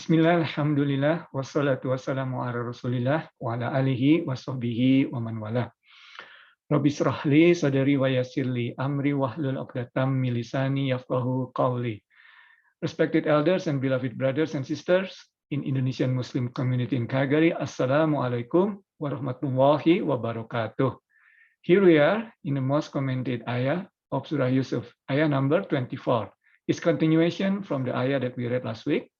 Bismillah, alhamdulillah, wassalatu wassalamu ala rasulillah, wa ala alihi wa sahbihi wa man wala. Rabbi srahli sadari wa yassirli amri wahlul 'uqdatam min lisani yafqahu qawli. Respected elders and beloved brothers and sisters in Indonesian Muslim community in Calgary, Assalamualaikum warahmatullahi wabarakatuh. Here we are in the most commented ayah of Surah Yusuf, ayah number 24. It's continuation from the ayah that we read last week,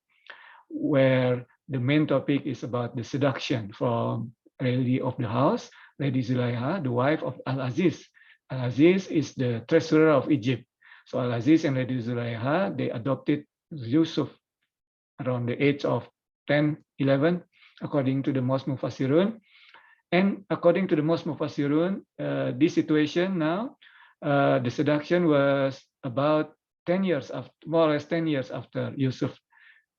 where the main topic is about the seduction from Lady of the house, Lady Zulaiha, the wife of Al-Aziz. Al-Aziz is the treasurer of Egypt. So Al-Aziz and Lady Zulaiha, they adopted Yusuf around the age of 10, 11, according to the most Mufassirun. And according to the most Mufassirun, this situation now, the seduction was about 10 years after, more or less 10 years after Yusuf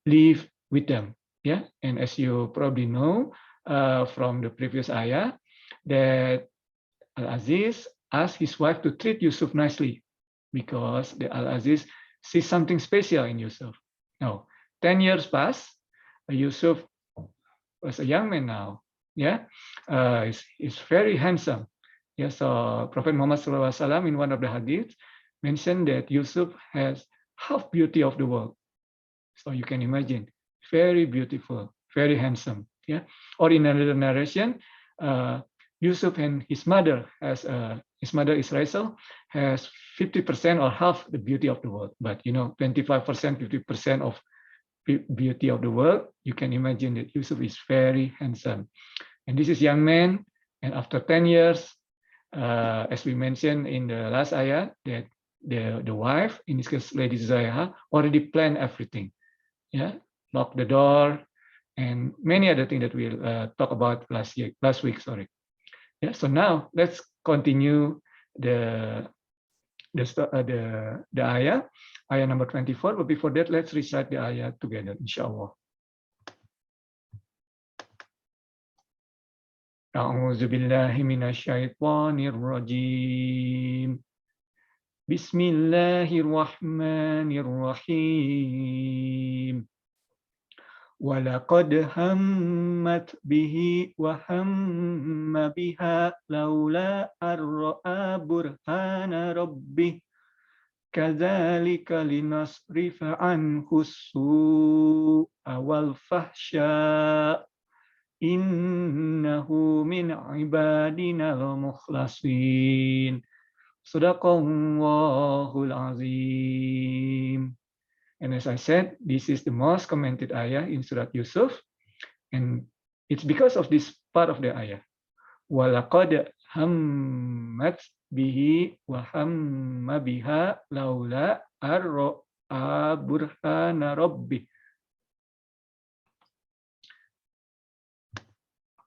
lived with them. Yeah, and as you probably know from the previous ayah, that Al-Aziz asked his wife to treat Yusuf nicely because the Al-Aziz sees something special in Yusuf. Now, 10 years passed, Yusuf was a young man now. Yeah, he's very handsome. Yeah, so Prophet Muhammad SAW in one of the hadith mentioned that Yusuf has half beauty of the world. So you can imagine, very beautiful, very handsome. Yeah. Or in another narration, Yusuf and his mother Israel has 50% or half the beauty of the world. But 25%, 50% of beauty of the world. You can imagine that Yusuf is very handsome. And this is young man. And after 10 years, as we mentioned in the last ayah, that the wife, in this case Lady Zulaiha, already planned everything. Yeah, lock the door, and many other things that we'll talk about last week. Sorry. Yeah. So now let's continue the ayah number 24. But before that, let's recite the ayah together, inshallah. A'udzu billahi minasyaitonir rajim. Bismillahirrahmanirrahim. Walaqad hammat bihi wa hamma biha laula ar-ra'a burhana rabbih kadzalika linasrifa anhu as-su'a wal fahsya innahu min ibadina al-mukhlasin. Sadaqallahul azim. And as I said, this is the most commented ayah in Surah Yusuf, and it's because of this part of the ayah. Walaqad hammat bihi wa hamma biha laula ar-ra'a burhana rabbih.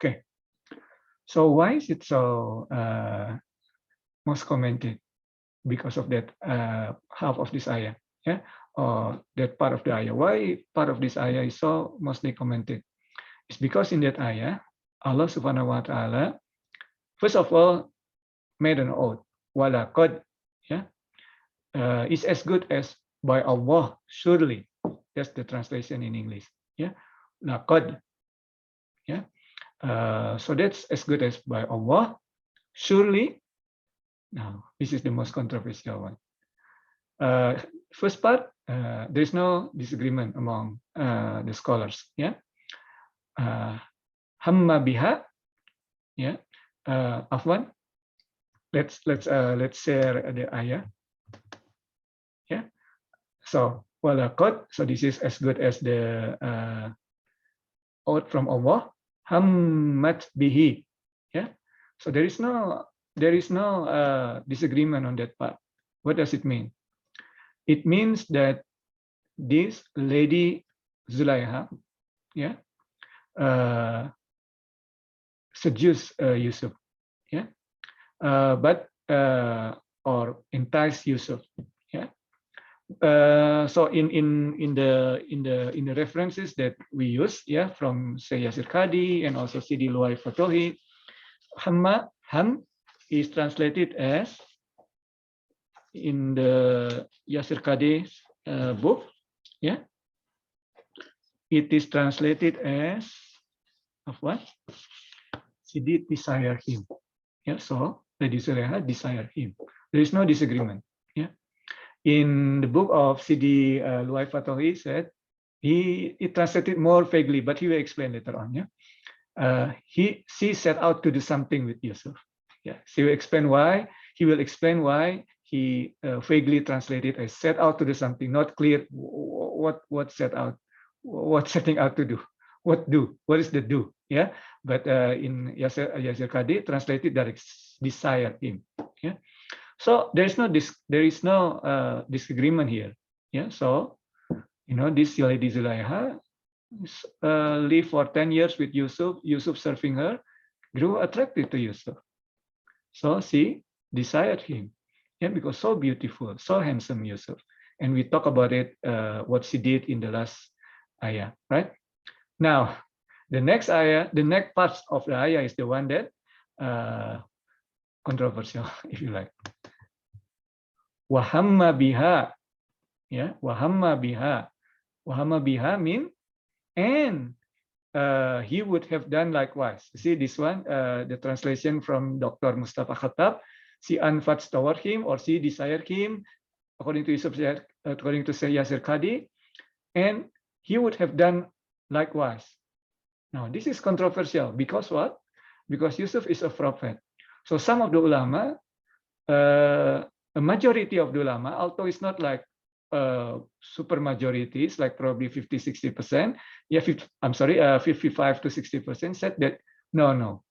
Okay, so why is it so most commented? Because of that half of this ayah, yeah, or that part of the ayah. Why part of this ayah is so mostly commented? It's because in that ayah, Allah Subhanahu wa Ta'ala, first of all, made an oath. Walaqad, yeah, is as good as by Allah, surely. That's the translation in English. Yeah, laqad, yeah. So that's as good as by Allah, surely. Now, this is the most controversial one. First part, there is no disagreement among the scholars. Yeah, hamma biha. Yeah, Afwan. Let's share the ayah. Yeah. So walaqad. So this is as good as the oath from Allah. Hammat bihi. Yeah. So there is no disagreement on that part. What does it mean? It means that this Lady Zulaiha, yeah, seduced Yusuf, yeah, but or enticed Yusuf, yeah. So in the references that we use, yeah, from Syed Yasir Qadhi and also Sidi Luai Fatohi, ham is translated as, in the Yasir Qadhi's book, yeah, it is translated as of what? She did desire him. Yeah, so Lady Zulekha desired him. There is no disagreement. Yeah, in the book of Sidi Luwai Fatahi said he translated more vaguely, but he will explain later on. Yeah, she set out to do something with Yusuf. Yeah, she will explain why. He will explain why he vaguely translated as set out to do something, not clear what set out, what setting out to do, what is the do. Yeah, but in Yasir Qadhi translated direct desire him. Yeah, so there is no disagreement here. Yeah, so this Lady Zulekha lived for 10 years with Yusuf. Yusuf serving her, grew attracted to Yusuf. So she desired him. Yeah, because so beautiful, so handsome Yusuf. And we talk about it, what she did in the last ayah, right? Now, the next ayah, the next part of the ayah is the one that controversial, if you like. Wahamma biha, yeah, wahamma biha. Wahamma biha mean, and he would have done likewise. See this one, the translation from Dr. Mustafa Khattab. She unfats toward him, or she desired him, according to Yasir Qadhi, and he would have done likewise. Now, this is controversial because what? Because Yusuf is a prophet. So some of the ulama, a majority of the ulama, although it's not like super majorities, like probably 50-60%, yeah, 55 to 60% said that no,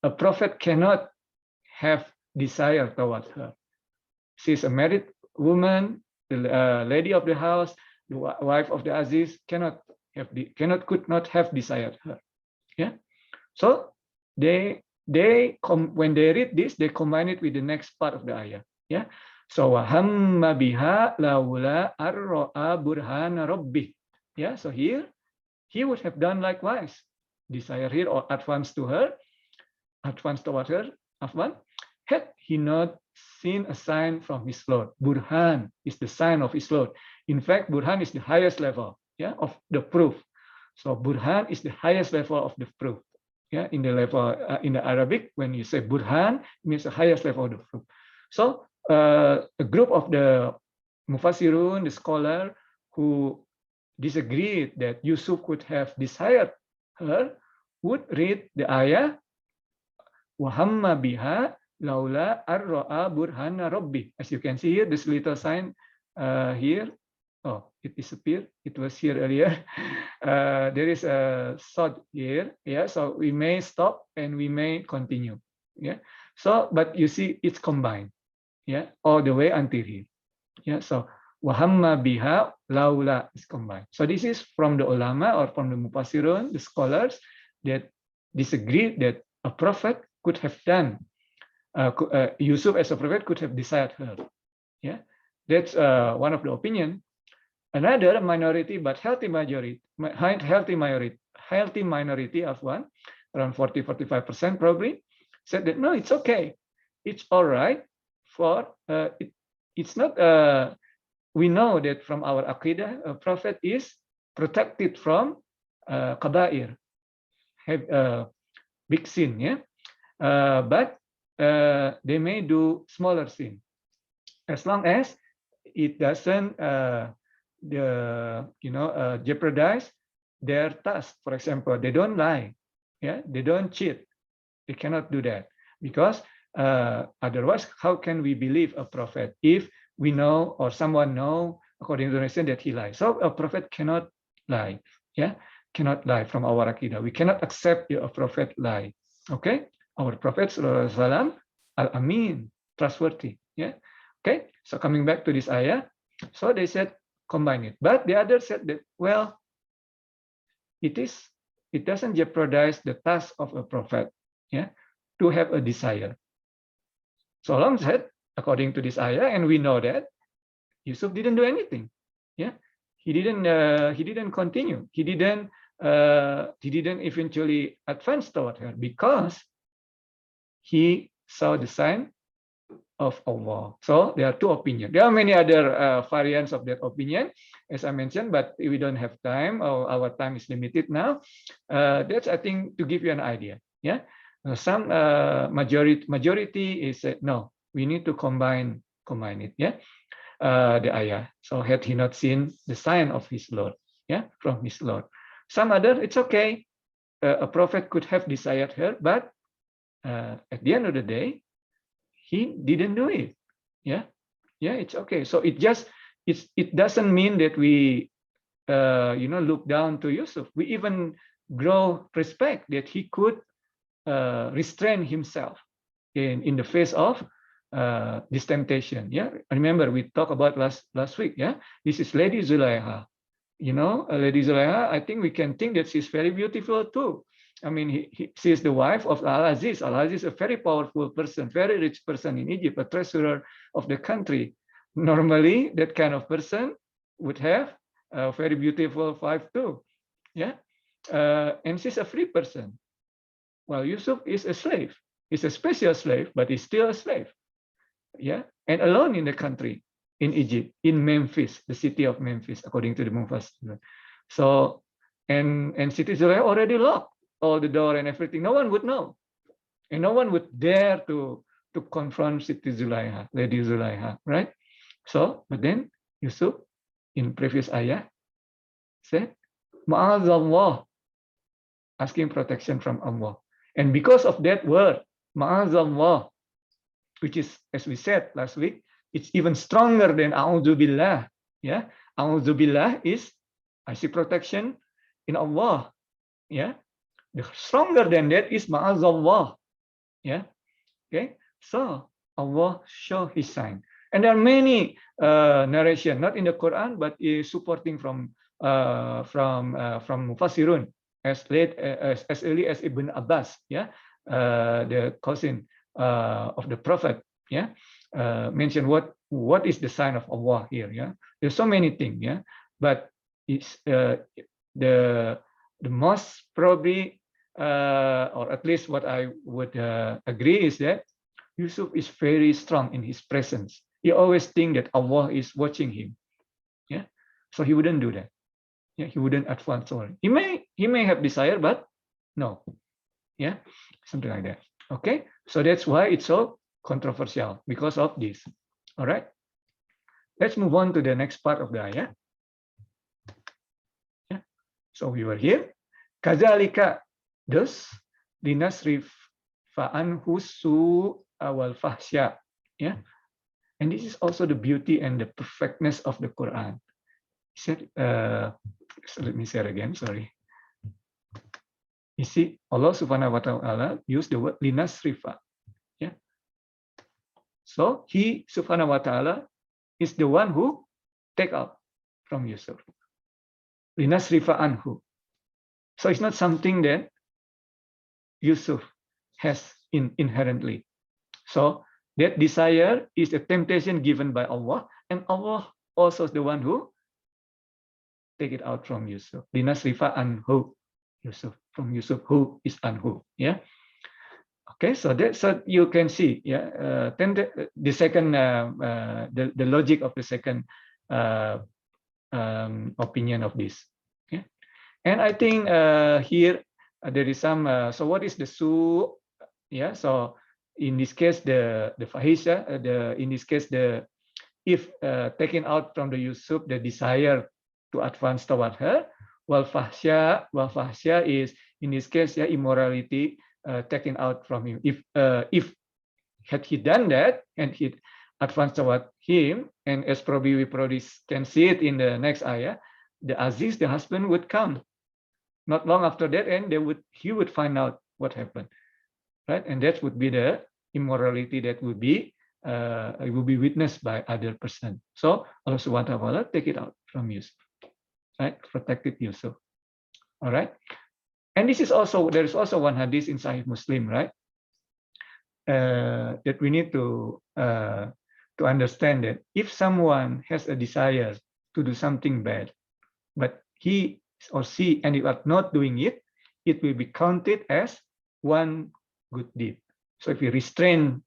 a prophet cannot have desire towards her. She's a married woman, the lady of the house, the wife of the Aziz, could not have desired her. Yeah, so when they read this, they combine it with the next part of the ayah. Yeah, so hamma biha laula arro'a burhana rabbih. Yeah, so here he would have done likewise, desire here or advance toward her, Afwan, had he not seen a sign from his Lord. Burhan is the sign of his Lord. In fact, Burhan is the highest level, yeah, of the proof. So Burhan is the highest level of the proof. Yeah, in the level in the Arabic, when you say Burhan, it means the highest level of the proof. So a group of the Mufassirun, the scholar, who disagreed that Yusuf could have desired her, would read the ayah, Wahamma biha laula arro'a burhana rabbi. As you can see here, this little sign here. Oh, it disappeared. It was here earlier. There is a sod here. Yeah, so we may stop and we may continue. Yeah. So, but you see, it's combined. Yeah, all the way until here. Yeah. So wahamma biha laula is combined. So this is from the ulama or from the mufassirun, the scholars that disagree that a prophet could have done. Yusuf as a prophet could have desired her. Yeah, that's one of the opinion. Another minority, but healthy minority of one, around 40-45% probably, said that no, it's okay, it's all right. For it's not. We know that from our aqidah, a prophet is protected from kaba'ir, big sin. Yeah, but they may do smaller sin, as long as it doesn't jeopardize their task. For example, they don't lie, yeah, they don't cheat. They cannot do that because otherwise, how can we believe a prophet if we know or someone know according to the nation that he lies? So a prophet cannot lie, yeah, cannot lie from our akidah. We cannot accept a prophet lie. Okay, our prophet sallallahu alaihi wasallam al-amin, trustworthy. Yeah. Okay. So coming back to this ayah, so they said combine it, but the other said that well, it doesn't jeopardize the task of a prophet, yeah, to have a desire. So long said, according to this ayah, and we know that Yusuf didn't do anything. Yeah, he didn't continue. He didn't eventually advance toward her because he saw the sign of Allah. So there are two opinions. There are many other variants of that opinion, as I mentioned, but we don't have time, or our time is limited now. That's, I think, to give you an idea. Yeah, some majority is no. We need to combine it. Yeah, the ayah. So had he not seen the sign of his Lord, yeah, from his Lord. Some other, it's okay. A prophet could have desired her, but at the end of the day, he didn't do it. Yeah, it's okay. So it doesn't mean that we look down to Yusuf. We even grow respect that he could restrain himself in the face of this temptation. Yeah, remember we talked about last week. Yeah, this is Lady Zulaiha. Lady Zulaiha, I think we can think that she's very beautiful too. I mean, she is the wife of Al-Aziz. Al-Aziz is a very powerful person, very rich person in Egypt, a treasurer of the country. Normally, that kind of person would have a very beautiful wife too. Yeah, and she's a free person. Well, Yusuf is a slave. He's a special slave, but he's still a slave. Yeah, and alone in the country, in Egypt, in Memphis, the city of Memphis, according to the Mufassir. So, and Siti Zulaiha already locked all the door and everything. No one would know, and no one would dare to confront Siti Zulaiha, Lady Zulaiha, right? So, but then Yusuf, in previous ayah, said, Ma'azallah, asking protection from Allah. And because of that word, Ma'azallah, which is, as we said last week, it's even stronger than A'udzubillah. Yeah, A'udzubillah is, I seek protection in Allah. Yeah, the stronger than that is Ma'azallah. Yeah, okay. So Allah show His sign, and there are many narration, not in the Quran, but is supporting from Mufassirun as early as Ibn Abbas. Yeah, the cousin of the Prophet. Yeah, mention what is the sign of Allah here. Yeah, there's so many things. Yeah, but it's the most probably, or at least what I would agree is that Yusuf is very strong in his presence. He always think that Allah is watching him. Yeah, so he wouldn't do that. Yeah, he wouldn't advance on. He may have desire, but no. Yeah, something like that. Okay, so that's why it's so controversial, because of this. All right, let's move on to the next part of the ayah. Yeah, so we were here. Kazalika, thus linasrif fa'anhu su'awal fahsya. Yeah, and this is also the beauty and the perfectness of the Quran. He said, so let me say it again, sorry. You see, Allah Subhanahu wa Ta'ala used the word linasrifa. Yeah. So He Subhanahu wa Ta'ala is the one who take out from Yusuf. Linasrifa anhu. So it's not something that Yusuf has inherently. So that desire is a temptation given by Allah, and Allah also is the one who take it out from Yusuf. Linasrifa anhu. Yusuf, from Yusuf, who is anhu. Yeah. Okay, so that, so you can see. Yeah. Then the second, the logic of the second opinion of this. Yeah. And I think here there is some. So what is the su? Yeah. So in this case, the fahisha. In this case, if taken out from the Yusuf, the desire to advance toward her. Wal fahsya is in this case, yeah, immorality taken out from him. If had he done that and he advanced toward him, and as probably we can see it in the next ayah, the Aziz, the husband, would come not long after that, and he would find out what happened, right? And that would be the immorality that would be witnessed by other person. So Allah Subhanahu wa Ta'ala take it out from Yusuf. Right, protected Yusuf. All right, and this is also, there is also one hadith in Sahih Muslim, right? That we need to understand that if someone has a desire to do something bad, but he or she ended up not doing it, it will be counted as one good deed. So if you restrain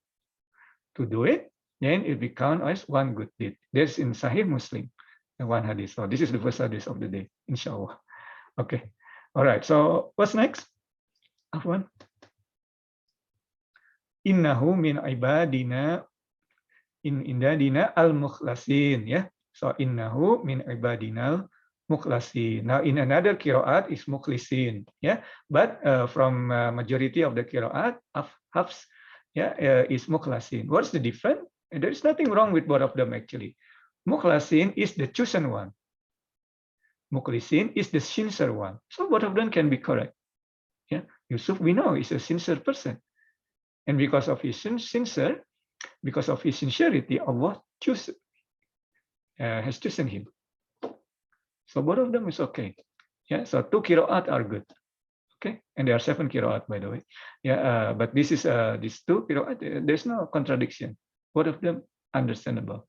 to do it, then it becomes as one good deed. That's in Sahih Muslim, one hadith. So this is the first hadith of the day, inshallah. Okay. All right. So what's next? Afwan. Innahu min ibadina indadina al-mukhlasin. Yeah. So innahu min ibadina al-mukhlasin. Now in another qiraat is mukhlisin. Yeah. But from majority of the qiraat, Hafs, yeah, is mukhlasin. What's the difference? There is nothing wrong with both of them actually. Mukhlasin is the chosen one. Mukhlisin is the sincere one. So both of them can be correct. Yeah, Yusuf we know is a sincere person, and because of his sincerity, Allah has chosen him. So both of them is okay. Yeah, so 2 qiraat are good. Okay, and there are 7 qiraat by the way. Yeah, but this is these 2 qiraat. There's no contradiction. Both of them understandable.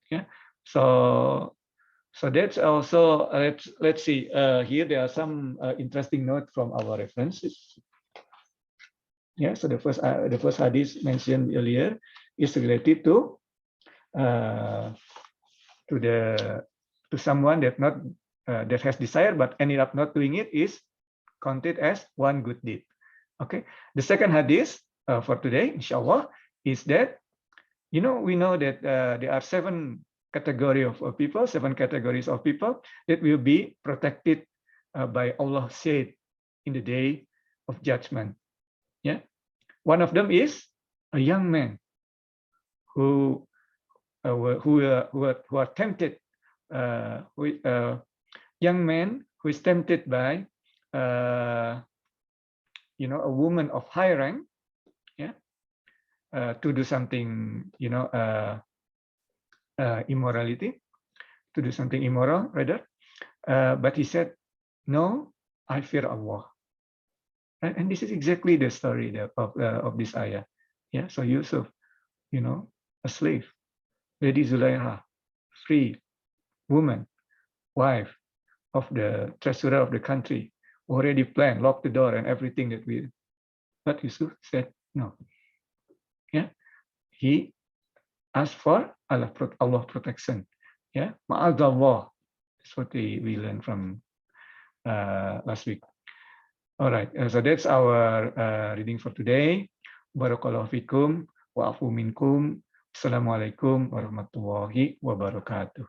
Yeah, so that's also let's see. Here there are some interesting notes from our references. Yeah, so the first hadith mentioned earlier is related to someone that that has desire but ended up not doing it is counted as one good deed. Okay, the second hadith for today, inshallah, is that we know that there are 7 categories of people, 7 categories of people that will be protected by Allah said in the day of judgment. Yeah, one of them is a young man who are tempted, young man who is tempted by a woman of high rank, yeah, to do something, immorality, to do something immoral rather, but he said, no, I fear Allah. And this is exactly the story of this ayah. Yeah, so Yusuf, a slave, Lady Zulaikha, free woman, wife of the treasurer of the country, already planned, locked the door and everything that we. But Yusuf said no. Yeah, he asked for Allah protection. Yeah, ma'adallah. That's what we learned from last week. All right, so that's our reading for today. Barakallahu fikum wa afu minkum. Assalamualaikum warahmatullahi wabarakatuh.